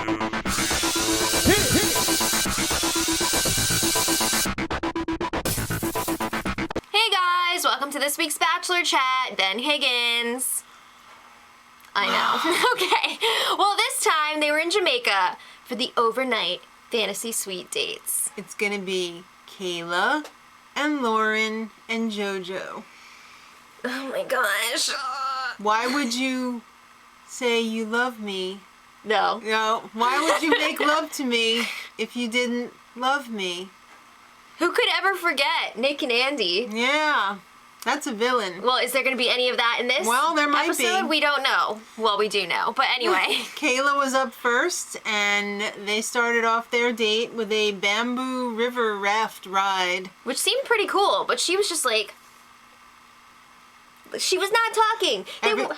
Hey guys, welcome to this week's Bachelor Chat. Ben Higgins. I know. Okay. Well, this time they were in Jamaica for the overnight fantasy suite dates. It's gonna be Kayla and Lauren and JoJo. Oh my gosh. Why would you say you love me? No. No. Why would you make love to me if you didn't love me? Who could ever forget Nick and Andy? Yeah. That's a villain. Well, is there going to be any of that in this Well, there might episode? be. We don't know. Well, we do know. But anyway. Kayla was up first, and they started off their date with a bamboo river raft ride. Which seemed pretty cool, but she was just like... She was not talking.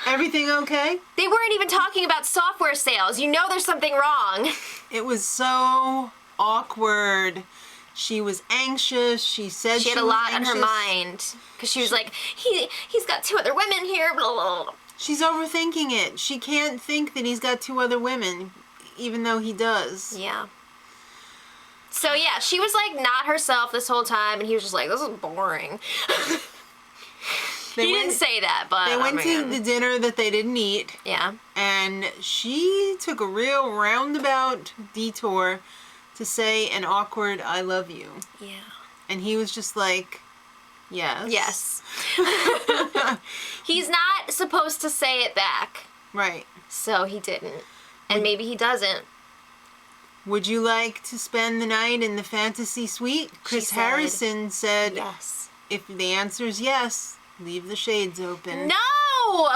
Everything okay? They weren't even talking about software sales. You know there's something wrong. It was so awkward. She was anxious. She said she had a lot on her mind. Because she was like, he's got 2 other women here, blah, blah, blah. She's overthinking it. She can't think that he's got 2 other women, even though he does. Yeah. So yeah, she was like not herself this whole time, and he was just like, this is boring. He didn't say that, but... They went to the dinner that they didn't eat. Yeah. And she took a real roundabout detour to say an awkward I love you. Yeah. And he was just like, yes. Yes. He's not supposed to say it back. Right. So he didn't. And maybe he doesn't. Would you like to spend the night in the fantasy suite? Chris Harrison said, yes. If the answer is yes, leave the shades open. No!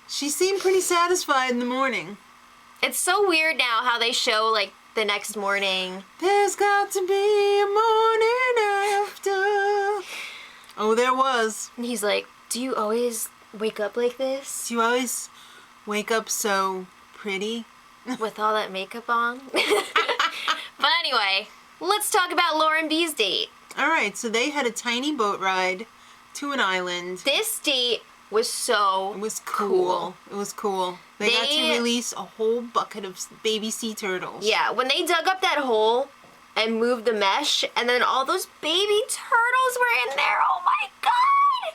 She seemed pretty satisfied in the morning. It's so weird now how they show, like, the next morning. There's got to be a morning after. Oh, there was. And he's like, do you always wake up like this? Do you always wake up so pretty? With all that makeup on? But anyway, let's talk about Lauren B's date. All right, so they had a tiny boat ride to an island. This date was so It was cool. It was cool. They got to release a whole bucket of baby sea turtles. Yeah, when they dug up that hole and moved the mesh, and then all those baby turtles were in there. Oh my god!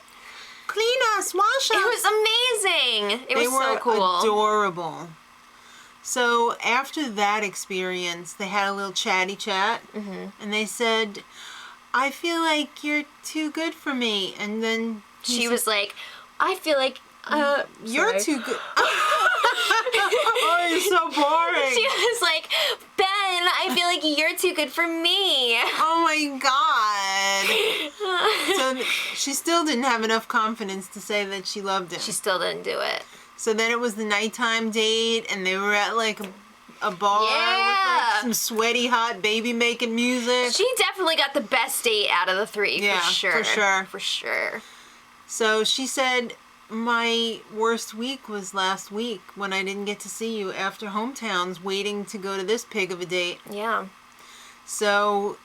Clean us, wash us. It was amazing. It was so cool. They were adorable. So after that experience, they had a little chatty chat, and they said, I feel like you're too good for me. And then she was like, I feel like you're too good. Oh, you're so boring. She was like, Ben, I feel like you're too good for me. Oh my god. So she still didn't have enough confidence to say that she loved him. She still didn't do it. So then it was the nighttime date, and they were at like a bar with like some sweaty hot baby making music. She definitely got the best date out of the 3, yeah, for sure. For sure. For sure. So she said, my worst week was last week when I didn't get to see you after hometowns waiting to go to this pig of a date. Yeah. So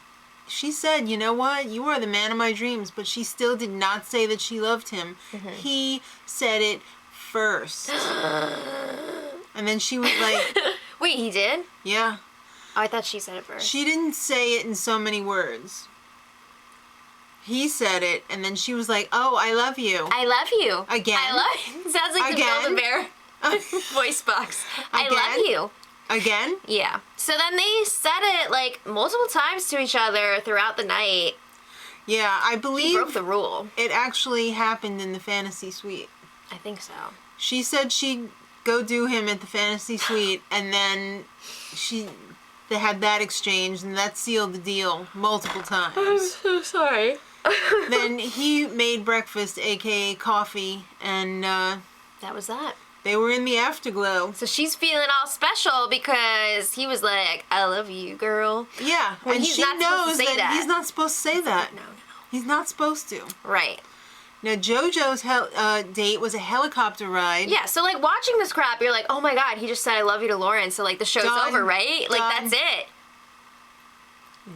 she said, you know what? You are the man of my dreams. But she still did not say that she loved him. He said it first. And then she was like... Wait, he did? Yeah. Oh, I thought she said it first. She didn't say it in so many words. He said it, and then she was like, oh, I love you. I love you. Again. I love you. Sounds like the Build-A-Bear voice box. I love you. Again? Yeah. So then they said it like multiple times to each other throughout the night. Yeah, I believe He broke the rule. It actually happened in the fantasy suite. I think so. She said she'd go do him at the fantasy suite, and then they had that exchange, and that sealed the deal multiple times. I'm so sorry. Then he made breakfast, aka coffee, and that was that. They were in the afterglow. So she's feeling all special because he was like, I love you, girl. Yeah, when and he's she not knows supposed to say that. he's not supposed to say that. No. He's not supposed to. Right. Now, JoJo's date was a helicopter ride. Yeah, so like watching this crap, you're like, oh my god, he just said I love you to Lauren, so like the show's over, right? Like that's it.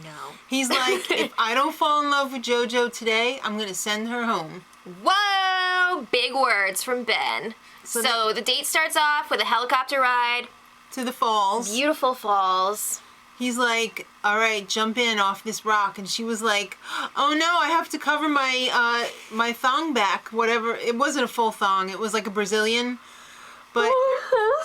No. He's like, if I don't fall in love with JoJo today, I'm going to send her home. Whoa! Big words from Ben. So the date starts off with a helicopter ride. to the falls. Beautiful falls. He's like, all right, jump in off this rock. And she was like, oh no, I have to cover my my thong back. Whatever. It wasn't a full thong. It was like a Brazilian. But I'm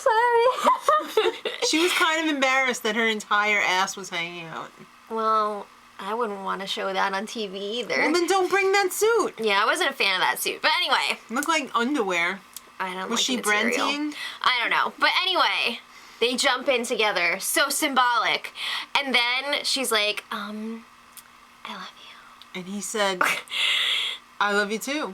sorry. she was kind of embarrassed that her entire ass was hanging out. Well, I wouldn't want to show that on TV either. Well, then don't bring that suit. Yeah, I wasn't a fan of that suit. But anyway. Looked like underwear. I don't Was like she the material. Brenting? I don't know. But anyway, they jump in together. So symbolic. And then she's like, I love you. And he said, I love you too.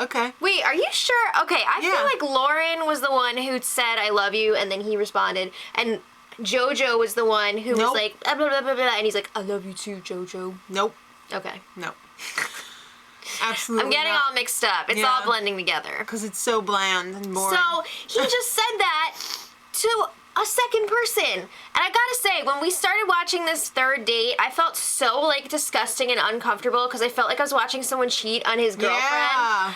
Okay. Wait, are you sure? Okay, I Yeah. feel like Lauren was the one who said I love you, and then he responded. And JoJo was the one who was Nope. like, blah, blah, blah, blah, blah, and he's like, I love you too, JoJo. Nope. Okay. No. Absolutely I'm getting not. all mixed up. It's Yeah. all blending together. Because it's so bland and boring. So he just said that to a second person. And I gotta say, when we started watching this third date, I felt so like disgusting and uncomfortable because I felt like I was watching someone cheat on his girlfriend. Yeah.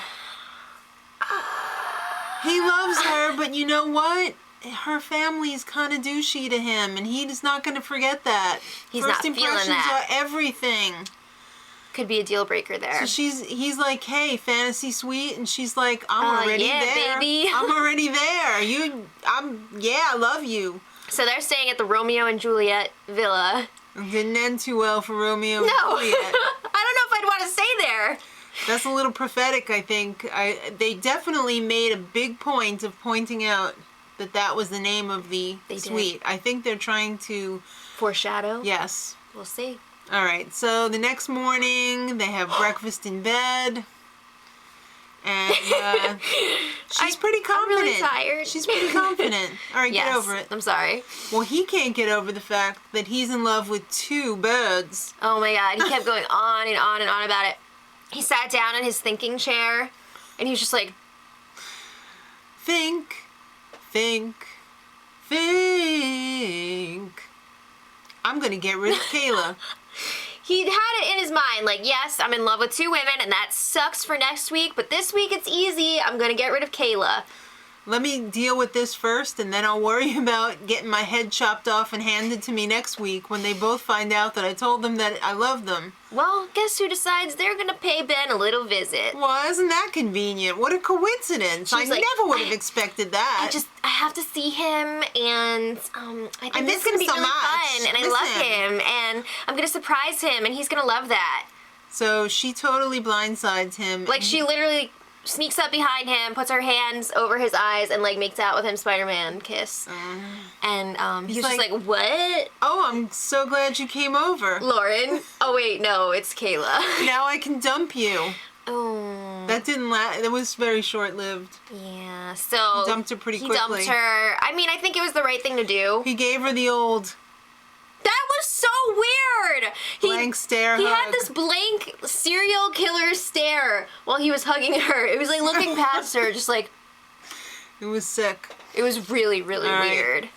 He loves her, but you know what? Her family is kind of douchey to him, and he's not going to forget that. He's First not feeling impressions that. are everything. Could be a deal breaker there. So he's like, hey, fantasy suite, and she's like, I'm already yeah, there. baby. I'm already there. I love you. So they're staying at the Romeo and Juliet villa. It didn't end too well for Romeo and No, I Juliet. don't know if I'd want to stay there. That's a little prophetic, I think. They definitely made a big point of pointing out that was the name of the suite. I think they're trying to... Foreshadow? Yes. We'll see. All right, so the next morning, they have breakfast in bed. And she's pretty confident. I'm really tired. She's pretty confident. All right, Yes, get over it. I'm sorry. Well, he can't get over the fact that he's in love with two birds. Oh my god, he kept going on and on and on about it. He sat down in his thinking chair, and he was just like, Think. I'm going to get rid of Kayla. he had it in his mind, like, yes, I'm in love with two women, and that sucks for next week, but this week it's easy. I'm gonna get rid of Kayla. Let me deal with this first, and then I'll worry about getting my head chopped off and handed to me next week when they both find out that I told them that I love them. Well, guess who decides they're gonna pay Ben a little visit? Well, isn't that convenient? What a coincidence. I She's like, never would have expected that. I have to see him, and I think miss this is gonna him be so really much. fun, and I Miss love him. him, and I'm gonna surprise him, and he's gonna love that. So she totally blindsides him. Like, she literally sneaks up behind him, puts her hands over his eyes, and, like, makes out with him SpiderMan Kiss. And he's just like- like, what? Oh, I'm so glad you came over. Lauren? Oh, wait, no, it's Kayla. Now I can dump you. Oh. That didn't last. It was very short-lived. Yeah, so... He dumped her pretty He quickly. dumped her. I mean, I think it was the right thing to do. He gave her the old That was so weird! blank stare He hug. had this blank serial killer stare while he was hugging her. It was like looking past her, just like... It was sick. It was really, really All right. weird.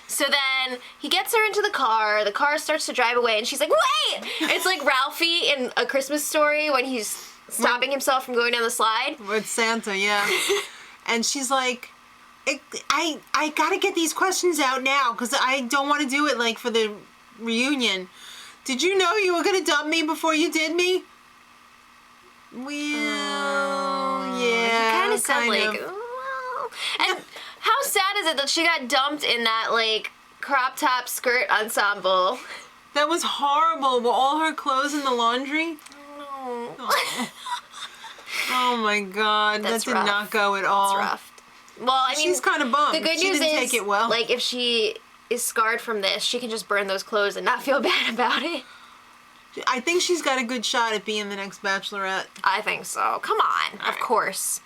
So then he gets her into the car starts to drive away, and she's like, wait! It's like Ralphie in A Christmas Story when he's stopping himself from going down the slide. With Santa, yeah. And she's like, I gotta get these questions out now because I don't want to do it like for the reunion. Did you know you were gonna dump me before you did me? Well, yeah. You kind of said like, "Oh." And how sad is it that she got dumped in that like crop top skirt ensemble? That was horrible. Were all her clothes in the laundry? No. Oh my god, That's that did rough. not go at all. It's rough. Well, I mean, She's kind of bummed. the good she news didn't is, take it well. like, if she is scarred from this, she can just burn those clothes and not feel bad about it. I think she's got a good shot at being the next Bachelorette. I think so. Come on. Of right. course.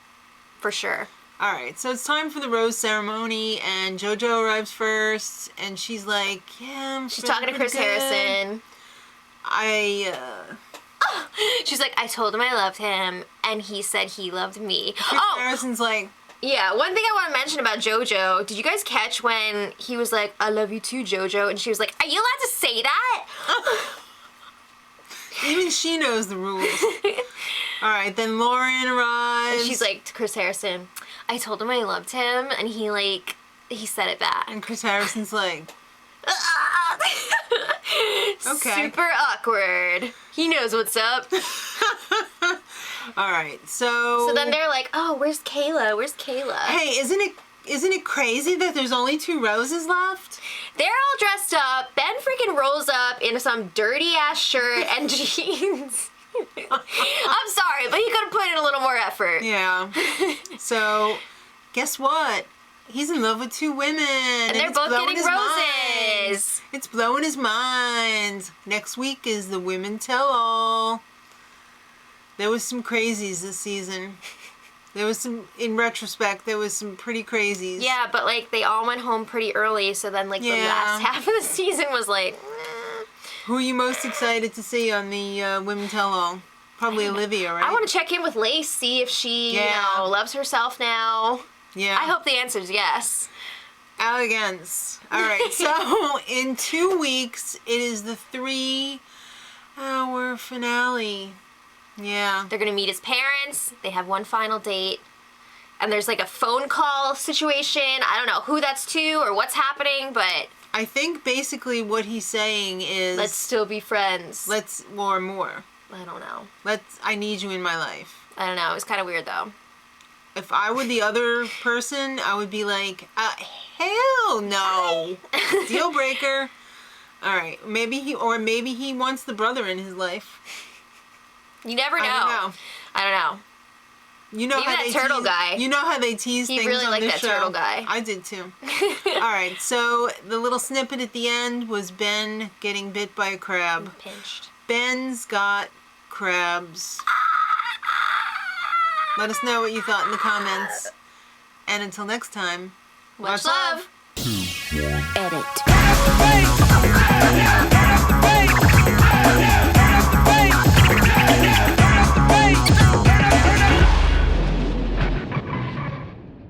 For sure. All right, so it's time for the rose ceremony, and JoJo arrives first, and she's like, "Yeah, I'm She's feeling talking to Chris pretty good. Harrison. She's like, I told him I loved him, and he said he loved me. Chris Oh, Harrison's like, yeah, one thing I want to mention about JoJo, did you guys catch when he was like, I love you too, JoJo, and she was like, are you allowed to say that? even she knows the rules. All right, then Lauren arrives. And she's like to Chris Harrison, I told him I loved him, and he like he said it back. And Chris Harrison's like, okay. Super awkward. He knows what's up. All right, so... So then they're like, oh, where's Kayla? Where's Kayla? Hey, isn't it crazy that there's only 2 roses left? They're all dressed up. Ben freaking rolls up in some dirty-ass shirt and jeans. I'm sorry, but he could have put in a little more effort. Yeah. So, guess what? He's in love with 2 women. And they're both getting roses. It's blowing his mind. Next week is the Women Tell All. There was some crazies this season. There was some, in retrospect, there was some pretty crazies. Yeah, but like they all went home pretty early, so then like the last half of the season was like... Who are you most excited to see on the Women Tell All? Probably Olivia, right? I want to check in with Lace, see if she, loves herself now. Yeah. I hope the answer is yes. Elegance. All right, so in 2 weeks, it is the 3-hour finale. Yeah. They're going to meet his parents. They have one final date. And there's like a phone call situation. I don't know who that's to or what's happening, but... I think basically what he's saying is... Let's still be friends. Or more. I don't know. I need you in my life. I don't know. It was kind of weird, though. If I were the other person, I would be like, hell no. Deal breaker. All right. Maybe he wants the brother in his life. You never know. I don't know. You know Maybe how that turtle guy. You know how they tease things really on liked this that show. turtle guy. I did too. All right, so the little snippet at the end was Ben getting bit by a crab. Pinched. Ben's got crabs. Let us know what you thought in the comments. And until next time, Much love. Edit.